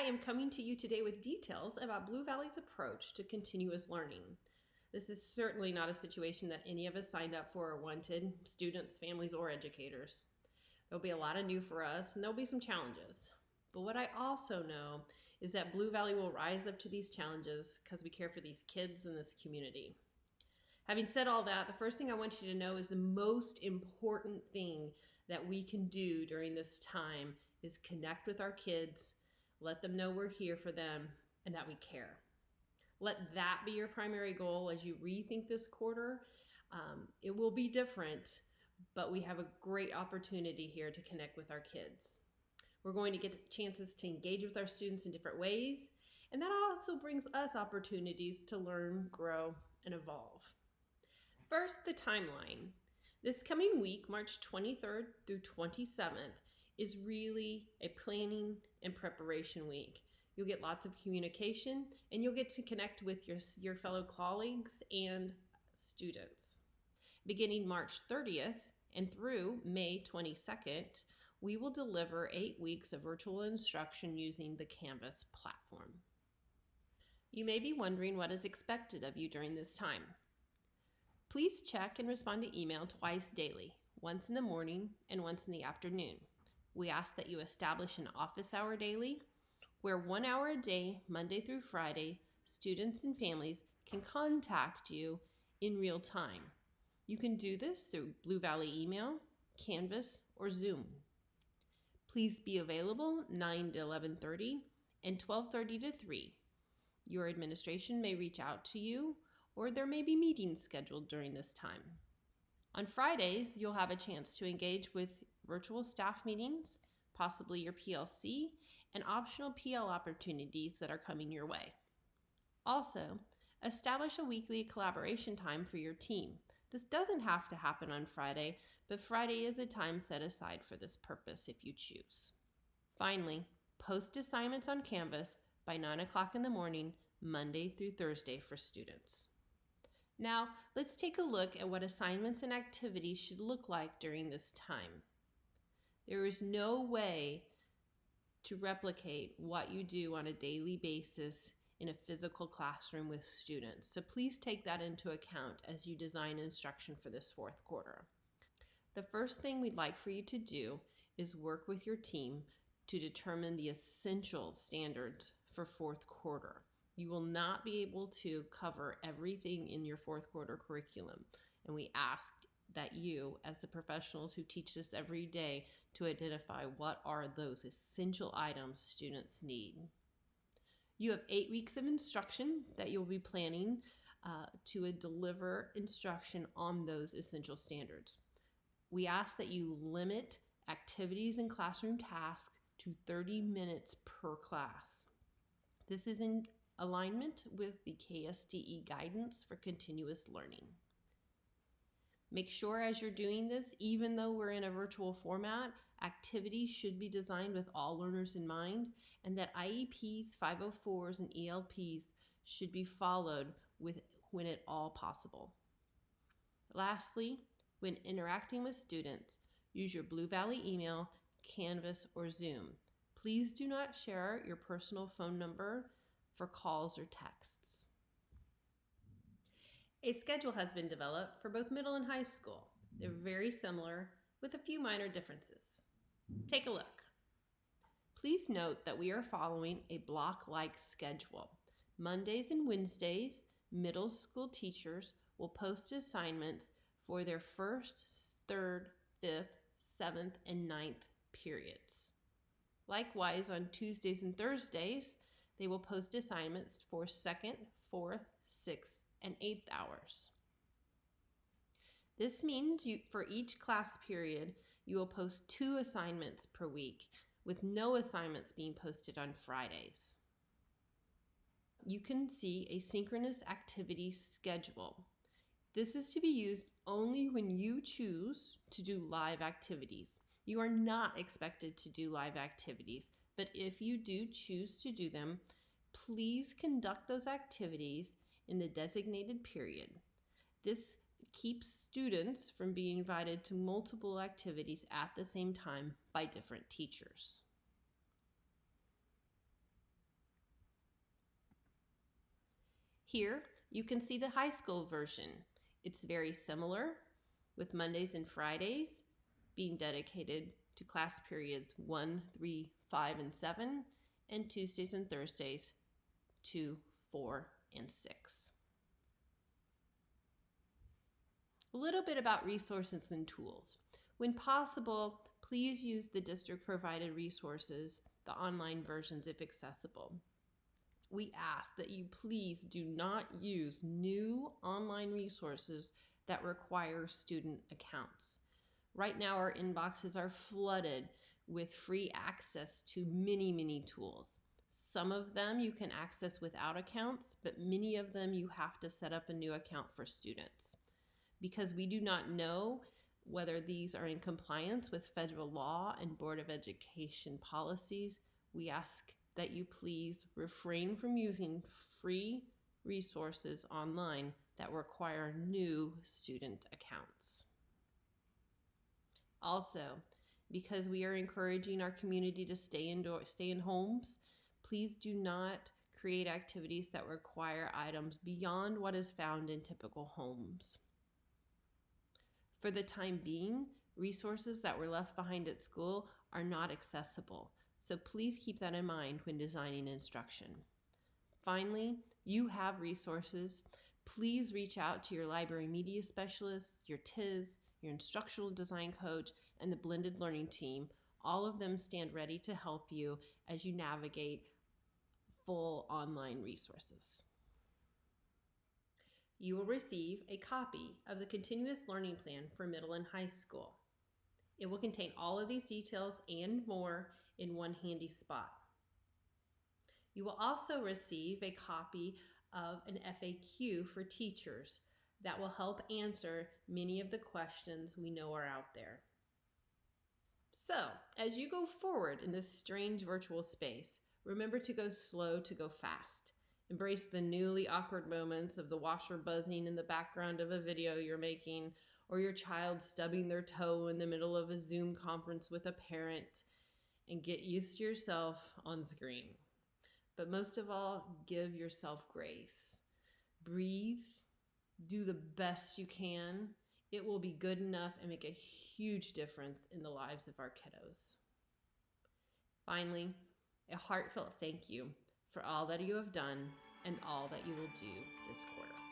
am coming to you today with details about Blue Valley's approach to continuous learning. This is certainly not a situation that any of us signed up for or wanted, students, families, or educators. There'll be a lot of new for us, and there'll be some challenges. But what I also know is that Blue Valley will rise up to these challenges because we care for these kids in this community. Having said all that, the first thing I want you to know is the most important thing that we can do during this time is connect with our kids, let them know we're here for them, and that we care. Let that be your primary goal as you rethink this quarter. It will be different, but we have a great opportunity here to connect with our kids. We're going to get chances to engage with our students in different ways, and that also brings us opportunities to learn, grow, and evolve. First, the timeline. This coming week, March 23rd through 27th, is really a planning and preparation week. You'll get lots of communication, and you'll get to connect with your fellow colleagues and students. Beginning March 30th and through May 22nd, we will deliver 8 weeks of virtual instruction using the Canvas platform. You may be wondering what is expected of you during this time. Please check and respond to email twice daily, once in the morning and once in the afternoon. We ask that you establish an office hour daily, where 1 hour a day, Monday through Friday, students and families can contact you in real time. You can do this through Blue Valley email, Canvas, or Zoom. Please be available 9 to 11:30 and 12:30 to 3. Your administration may reach out to you, or there may be meetings scheduled during this time. On Fridays, you'll have a chance to engage with virtual staff meetings, possibly your PLC, and optional PL opportunities that are coming your way. Also, establish a weekly collaboration time for your team. This doesn't have to happen on Friday, but Friday is a time set aside for this purpose if you choose. Finally, post assignments on Canvas by 9 o'clock in the morning, Monday through Thursday for students. Now, let's take a look at what assignments and activities should look like during this time. There is no way to replicate what you do on a daily basis in a physical classroom with students. So please take that into account as you design instruction for this fourth quarter. The first thing we'd like for you to do is work with your team to determine the essential standards for fourth quarter. You will not be able to cover everything in your fourth quarter curriculum, and we ask that you, as the professionals who teach this every day, to identify what are those essential items students need. You have 8 weeks of instruction that you'll be planning to deliver instruction on those essential standards. We ask that you limit activities and classroom tasks to 30 minutes per class. This is in alignment with the KSDE guidance for continuous learning. Make sure as you're doing this, even though we're in a virtual format, activities should be designed with all learners in mind, and that IEPs, 504s, and ELPs should be followed when at all possible. Lastly, when interacting with students, use your Blue Valley email, Canvas, or Zoom. Please do not share your personal phone number for calls or texts. A schedule has been developed for both middle and high school. They're very similar with a few minor differences. Take a look. Please note that we are following a block-like schedule. Mondays and Wednesdays, middle school teachers will post assignments for their first, third, fifth, seventh, and ninth periods. Likewise, on Tuesdays and Thursdays, they will post assignments for second, fourth, sixth, and eighth hours. This means for each class period, you will post 2 assignments per week, with no assignments being posted on Fridays. You can see a synchronous activity schedule. This is to be used only when you choose to do live activities. You are not expected to do live activities, but if you do choose to do them, please conduct those activities in the designated period. This keeps students from being invited to multiple activities at the same time by different teachers. Here, you can see the high school version. It's very similar, with Mondays and Fridays being dedicated to class periods 1, 3, 5, and 7, and Tuesdays and Thursdays 2, 4, and 6. A little bit about resources and tools. When possible, please use the district-provided resources, the online versions if accessible. We ask that you please do not use new online resources that require student accounts. Right now, our inboxes are flooded with free access to many tools. Some of them you can access without accounts, but many of them you have to set up a new account for students. Because we do not know whether these are in compliance with federal law and Board of Education policies, we ask that you please refrain from using free resources online that require new student accounts. Also, because we are encouraging our community to stay in homes, please do not create activities that require items beyond what is found in typical homes. For the time being, resources that were left behind at school are not accessible, so please keep that in mind when designing instruction. Finally, you have resources. Please reach out to your library media specialist, your TIS, your instructional design coach, and the blended learning team. All of them stand ready to help you as you navigate full online resources. You will receive a copy of the Continuous Learning Plan for middle and high school. It will contain all of these details and more in one handy spot. You will also receive a copy of an FAQ for teachers that will help answer many of the questions we know are out there. So, as you go forward in this strange virtual space, remember to go slow to go fast. Embrace the newly awkward moments of the washer buzzing in the background of a video you're making, or your child stubbing their toe in the middle of a Zoom conference with a parent, and get used to yourself on screen. But most of all, give yourself grace. Breathe, do the best you can. It will be good enough and make a huge difference in the lives of our kiddos. Finally, a heartfelt thank you for all that you have done and all that you will do this quarter.